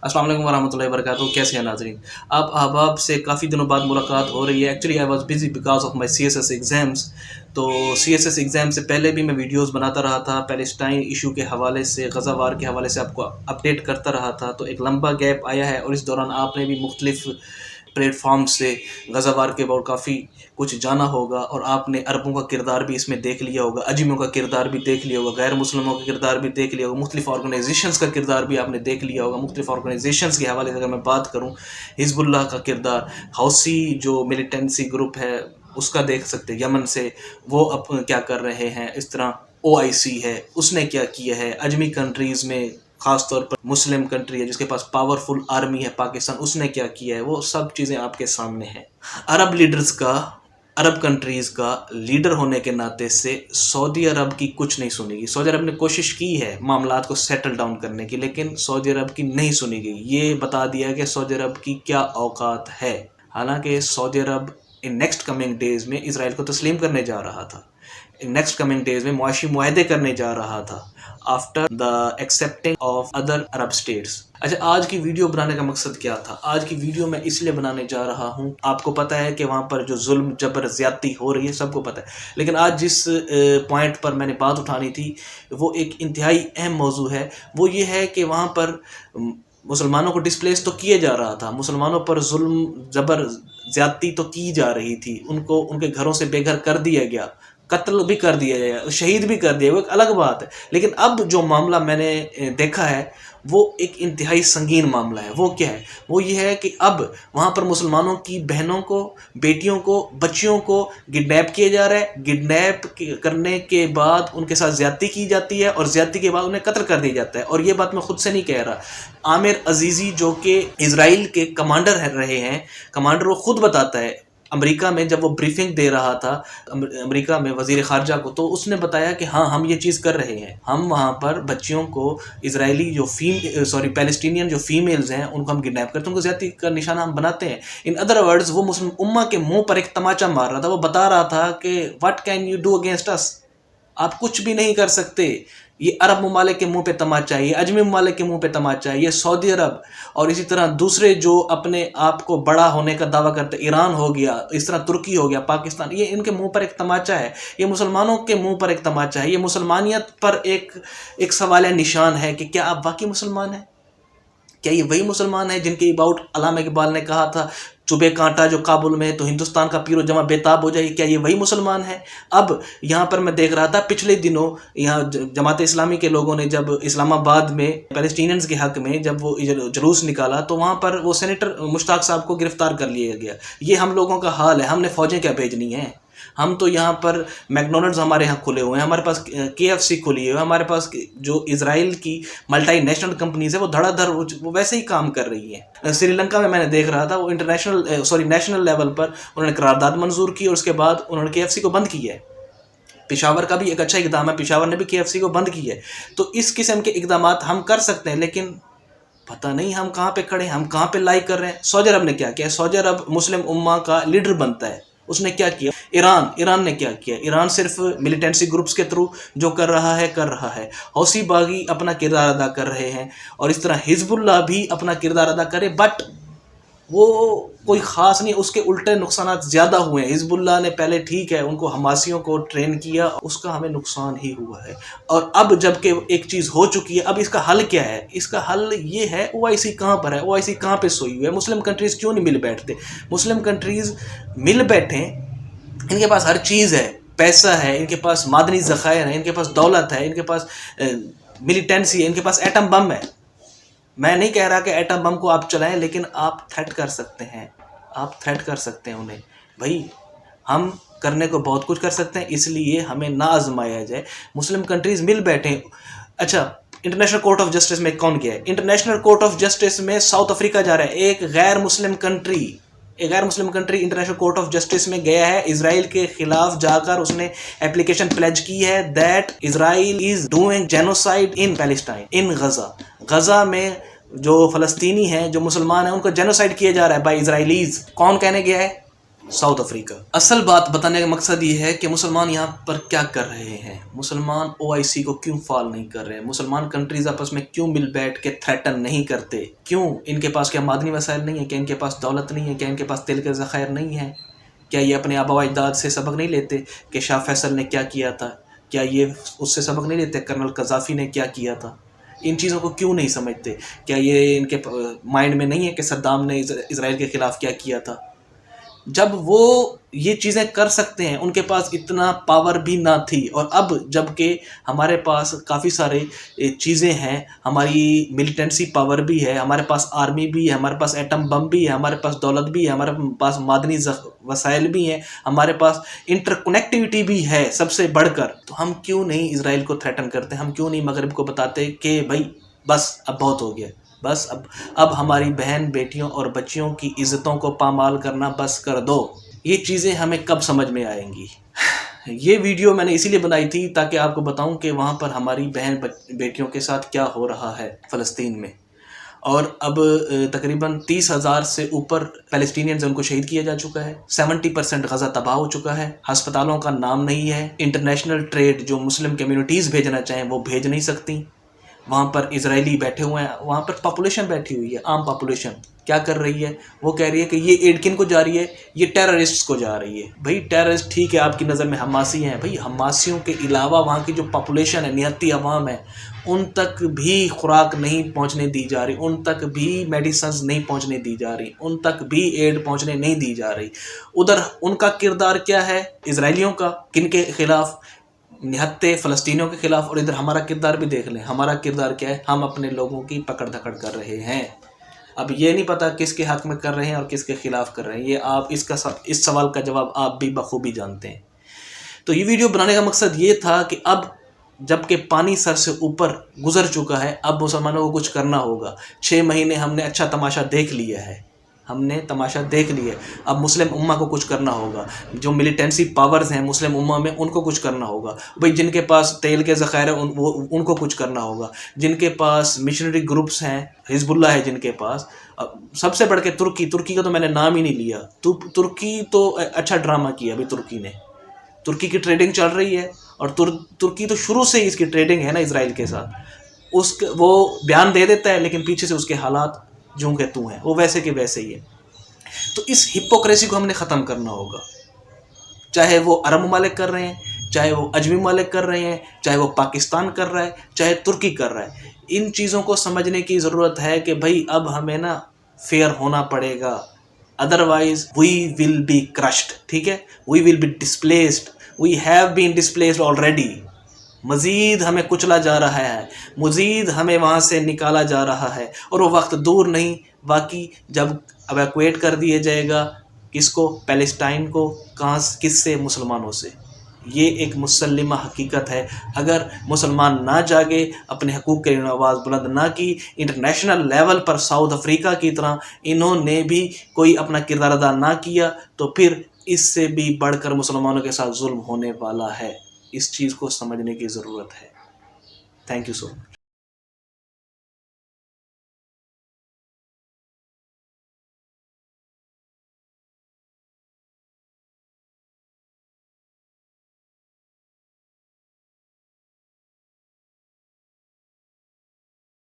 अस्सलाम वालेकुम वरहमतुल्लाहि वबरकातुहू। कैसे हैं नाज़रीन? अब अहबाब से काफ़ी दिनों बाद मुलाकात हो रही है। Actually I was busy because of my CSS exams. तो CSS एग्ज़ाम से पहले भी मैं वीडियोज़ बनाता रहा था, पैलेस्टाइन इशू के हवाले से, गज़ा वार के हवाले से आपको अपडेट करता रहा था। तो एक लंबा गैप आया है और इस दौरान आपने भी मुख्तलिफ़ प्लेटफॉर्म से गज़ा वार के बाद काफ़ी कुछ जाना होगा और आपने अरबों का किरदार भी इसमें देख लिया होगा, अजमियों का किरदार भी देख लिया होगा, गैर मुस्लिमों का किरदार भी देख लिया होगा, मुख्तलिफ़ ऑर्गेनाइजेशंस का किरदार भी आपने देख लिया होगा। मुख्तलिफ़ ऑर्गेनाइजेशंस के हवाले से अगर मैं बात करूँ, हिज़्बुल्लाह का किरदार, हौसी जो मिलिटेंसी ग्रुप है उसका देख सकते हैं, यमन से वो अब क्या कर रहे हैं। इस तरह OIC है, उसने क्या किया है। अजमी कंट्रीज़ में ख़ास तौर पर मुस्लिम कंट्री है जिसके पास पावरफुल आर्मी है पाकिस्तान, उसने क्या किया है, वो सब चीज़ें आपके सामने हैं। अरब लीडर्स का, अरब कंट्रीज़ का लीडर होने के नाते से सऊदी अरब की कुछ नहीं सुनेगी। सऊदी अरब ने कोशिश की है मामलात को सेटल डाउन करने की, लेकिन सऊदी अरब की नहीं सुनी गई। ये बता दिया कि सऊदी अरब की क्या औकात है। हालांकि Saudi Arab in next coming days में इसराइल को तस्लीम करने जा रहा था, नेक्स्ट कमिंग डेज में मुआशी मुआहदे करने जा रहा था after the accepting of other Arab states. अच्छा, आज की वीडियो बनाने का मकसद क्या था? आज की वीडियो मैं इसलिए बनाने जा रहा हूँ, आपको पता है कि वहाँ पर जो जुल्म जबर ज़्यादती हो रही है सबको पता है, लेकिन आज जिस पॉइंट पर मैंने बात उठानी थी वो एक इंतहाई अहम मौजू है। वो ये है कि वहाँ पर मुसलमानों को डिस्प्लेस तो किया जा रहा था, मुसलमानों पर जुल्म जबर ज़्यादती तो की जा रही थी, उनको उनके घरों से बेघर कर दिया गया, कत्ल भी कर दिया गया, शहीद भी कर दिया, वो एक अलग बात है। लेकिन अब जो मामला मैंने देखा है वो एक इंतहाई संगीन मामला है। वो क्या है? वो ये है कि अब वहाँ पर मुसलमानों की बहनों को, बेटियों को, बच्चियों को किडनैप किया जा रहा है। किडनैप करने के बाद उनके साथ ज़्यादती की जाती है और ज़्यादती के बाद उन्हें कत्ल कर दिया जाता है। और ये बात मैं खुद से नहीं कह रहा, आमिर अजीज़ी जो कि इज़राइल के कमांडर रहे हैं, कमांडर वो खुद बताता है। अमेरिका में जब वो ब्रीफिंग दे रहा था अमेरिका में वज़ीर ख़ारजा को, तो उसने बताया कि हाँ हम ये चीज़ कर रहे हैं, हम वहाँ पर बच्चियों को, इजरायली जो पैलेस्टीनियन जो फीमेल्स हैं उनको हम किडनैप करते हैं, उनको ज़्यादती का निशाना हम बनाते हैं। इन अदर वर्ड्स वो मुस्लिम उम्मा के मुंह पर एक तमाचा मार रहा था। वो बता रहा था कि what can you do against us, आप कुछ भी नहीं कर सकते। ये अरब ममालिक के मुंह पे तमाचा है, ये अजमी ममालिक के मुंह पे तमाचा है, ये सऊदी अरब और इसी तरह दूसरे जो अपने आप को बड़ा होने का दावा करते, ईरान हो गया, इस तरह तुर्की हो गया, पाकिस्तान, ये इनके मुंह पर एक तमाचा है। ये मुसलमानों के मुंह पर एक तमाचा है। ये मुसलमानियत पर एक सवाल निशान है कि क्या आप वाकई मुसलमान हैं? क्या ये वही मुसलमान है जिनके अबाउट अल्लामा इकबाल ने कहा था, चुभे कांटा जो काबुल में तो हिंदुस्तान का पीरो जमा बेताब हो जाए? क्या ये वही मुसलमान है? अब यहाँ पर मैं देख रहा था पिछले दिनों यहाँ जमात इस्लामी के लोगों ने जब इस्लामाबाद में पैलेस्टीनियंस के हक में जब वो जुलूस निकाला तो वहाँ पर वो सेनेटर मुश्ताक साहब को गिरफ्तार कर लिया गया। ये हम लोगों का हाल है। हमने फ़ौजें क्या भेजनी हैं? हम तो यहाँ पर मैकडोनल्ड्स हमारे यहाँ खुले हुए हैं, हमारे पास KFC खुली है, हमारे पास जो इजराइल की मल्टी नेशनल कंपनीज है वो धड़ाधड़ वो वैसे ही काम कर रही हैं। श्रीलंका में मैंने देख रहा था वो नेशनल लेवल पर उन्होंने करारदाद मंजूर की और उसके बाद उन्होंने KFC को बंद किया है। पेशावर का भी एक अच्छा इकदाम है, पेशावर ने भी KFC को बंद किया है। तो इस किस्म के इकदाम हम कर सकते हैं, लेकिन पता नहीं हम कहाँ पे खड़े हैं, हम कहाँ पे लाइक कर रहे हैं। सऊदी अरब ने क्या किया? सऊदी अरब मुस्लिम उम्मा का लीडर बनता है, उसने क्या किया? ईरान ने क्या किया? ईरान सिर्फ मिलिटेंसी ग्रुप्स के थ्रू जो कर रहा है। हौसी बागी अपना किरदार अदा कर रहे हैं और इस तरह हिजबुल्लाह भी अपना किरदार अदा करे, बट वो कोई ख़ास नहीं, उसके उल्टे नुकसान ज़्यादा हुए हैं। हिजबुल्लाह ने पहले ठीक है उनको हमासियों को ट्रेन किया, उसका हमें नुकसान ही हुआ है। और अब जबकि एक चीज़ हो चुकी है, अब इसका हल क्या है? इसका हल ये है, OIC कहाँ पर है? OIC कहाँ पे सोई हुई है? मुस्लिम कंट्रीज़ क्यों नहीं मिल बैठते? मुस्लिम कंट्रीज़ मिल बैठें, इनके पास हर चीज़ है, पैसा है, इनके पास मादनी ज़खायर है, इनके पास दौलत है, इनके पास मिलिटेंसी है, इनके पास एटम बम है। मैं नहीं कह रहा कि एटम बम को आप चलाएं, लेकिन आप थ्रेट कर सकते हैं, आप थ्रेट कर सकते हैं उन्हें। भाई हम करने को बहुत कुछ कर सकते हैं, इसलिए हमें ना आजमाया जाए। मुस्लिम कंट्रीज़ मिल बैठे। अच्छा, इंटरनेशनल कोर्ट ऑफ जस्टिस में कौन गया है? इंटरनेशनल कोर्ट ऑफ जस्टिस में साउथ अफ्रीका जा रहा है। एक गैर Muslim country international court of justice में गया है, इजराइल के खिलाफ जाकर उसने एप्लीकेशन प्लेज की है that Israel is doing genocide in Palestine, in Gaza में जो फ़लस्तीनी हैं, जो मुसलमान हैं, उनको जेनोसाइड किया जा रहा है बाय इजराइलीज। कौन कहने गया है? South Africa. اصل بات بتانے کا مقصد یہ ہے کہ مسلمان یہاں پر کیا کر رہے ہیں، مسلمان OIC کو کیوں فال نہیں کر رہے ہیں، مسلمان کنٹریز آپس میں کیوں مل بیٹھ کے تھریٹن نہیں کرتے، کیوں ان کے پاس کیا معدنی وسائل نہیں ہیں، کیا ان کے پاس دولت نہیں ہے، کیا ان کے پاس تیل کے ذخائر نہیں ہیں، کیا یہ اپنے آبا و اجداد سے سبق نہیں لیتے کہ شاہ فیصل نے کیا کیا تھا، کیا یہ اس سے سبق نہیں لیتے کرنل قذافی نے کیا کیا تھا، ان چیزوں کو کیوں نہیں سمجھتے، کیا یہ ان کے مائنڈ میں نہیں ہے کہ صدام نے اسرائیل کے خلاف کیا کیا تھا. جب وہ یہ چیزیں کر سکتے ہیں، ان کے پاس اتنا پاور بھی نہ تھی، اور اب جب کہ ہمارے پاس کافی سارے چیزیں ہیں، ہماری ملیٹنسی پاور بھی ہے، ہمارے پاس آرمی بھی ہے، ہمارے پاس ایٹم بم بھی ہے، ہمارے پاس دولت بھی ہے، ہمارے پاس معدنی وسائل بھی ہیں، ہمارے پاس انٹر کنیکٹیوٹی بھی ہے سب سے بڑھ کر، تو ہم کیوں نہیں اسرائیل کو تھریٹن کرتے، ہم کیوں نہیں مغرب کو بتاتے کہ بھائی بس اب بہت ہو گیا، بس اب ہماری بہن بیٹیوں اور بچیوں کی عزتوں کو پامال کرنا بس کر دو. یہ چیزیں ہمیں کب سمجھ میں آئیں گی؟ یہ ویڈیو میں نے اسی لیے بنائی تھی تاکہ آپ کو بتاؤں کہ وہاں پر ہماری بہن بیٹیوں کے ساتھ کیا ہو رہا ہے فلسطین میں، اور اب تقریباً 30,000 سے اوپر فلسطینینز ان کو شہید کیا جا چکا ہے، 70% غزہ تباہ ہو چکا ہے، ہسپتالوں کا نام نہیں ہے، انٹرنیشنل ٹریڈ جو مسلم کمیونٹیز بھیجنا چاہیں وہ بھیج نہیں سکتی، وہاں پر اسرائیلی بیٹھے ہوئے ہیں، وہاں پر پاپولیشن بیٹھی ہوئی ہے، عام پاپولیشن کیا کر رہی ہے، وہ کہہ رہی ہے کہ یہ ایڈ کن کو جا رہی ہے، یہ ٹیررسٹس کو جا رہی ہے. بھائی ٹیررسٹ ٹھیک ہے آپ کی نظر میں حماسی ہیں، بھائی حماسیوں کے علاوہ وہاں کی جو پاپولیشن ہے، نہتی عوام ہے، ان تک بھی خوراک نہیں پہنچنے دی جا رہی، ان تک بھی میڈیسنز نہیں پہنچنے دی جا رہی، ان تک بھی ایڈ پہنچنے نہیں دی جا رہی. ادھر ان کا کردار کیا ہے اسرائیلیوں کا، کن کے خلاف، نہتے فلسطینیوں کے خلاف، اور ادھر ہمارا کردار بھی دیکھ لیں، ہمارا کردار کیا ہے، ہم اپنے لوگوں کی پکڑ دھکڑ کر رہے ہیں. اب یہ نہیں پتا کس کے حق میں کر رہے ہیں اور کس کے خلاف کر رہے ہیں، یہ آپ اس سوال کا جواب آپ بھی بخوبی جانتے ہیں. تو یہ ویڈیو بنانے کا مقصد یہ تھا کہ اب جب کہ پانی سر سے اوپر گزر چکا ہے، اب مسلمانوں کو کچھ کرنا ہوگا. 6 مہینے ہم نے اچھا تماشا دیکھ لیا ہے، ہم نے تماشا دیکھ لیا، اب مسلم امہ کو کچھ کرنا ہوگا، جو ملیٹنسی پاورز ہیں مسلم امہ میں ان کو کچھ کرنا ہوگا. بھئی جن کے پاس تیل کے ذخائر ہیں ان کو کچھ کرنا ہوگا، جن کے پاس مشنری گروپس ہیں، حزب اللہ ہے جن کے پاس، سب سے بڑھ کے ترکی کا تو میں نے نام ہی نہیں لیا. ترکی تو اچھا ڈرامہ کیا ابھی، ترکی کی ٹریڈنگ چل رہی ہے، اور ترکی تو شروع سے ہی اس کی ٹریڈنگ ہے نا اسرائیل کے ساتھ، وہ بیان دے دیتا ہے لیکن پیچھے سے اس کے حالات جوں کہ توں ہیں، وہ ویسے کے ویسے ہی ہے. تو اس ہپوکریسی کو ہم نے ختم کرنا ہوگا، چاہے وہ عرب ممالک کر رہے ہیں، چاہے وہ اجمی ممالک کر رہے ہیں، چاہے وہ پاکستان کر رہا ہے، چاہے ترکی کر رہا ہے. ان چیزوں کو سمجھنے کی ضرورت ہے کہ بھائی اب ہمیں نا فیئر ہونا پڑے گا، otherwise we will be crushed. ٹھیک ہے، we will be displaced, we have been displaced already. مزید ہمیں کچلا جا رہا ہے، مزید ہمیں وہاں سے نکالا جا رہا ہے، اور وہ وقت دور نہیں باقی جب ایویکویٹ کر دیا جائے گا. کس کو؟ پیلسٹائن کو. کہاں؟ کس سے؟ مسلمانوں سے. یہ ایک مسلمہ حقیقت ہے. اگر مسلمان نہ جاگے، اپنے حقوق کے لیے آواز بلند نہ کی، انٹرنیشنل لیول پر ساؤتھ افریقہ کی طرح انہوں نے بھی کوئی اپنا کردار ادا نہ کیا، تو پھر اس سے بھی بڑھ کر مسلمانوں کے ساتھ ظلم ہونے والا ہے. اس چیز کو سمجھنے کی ضرورت ہے. Thank you so much.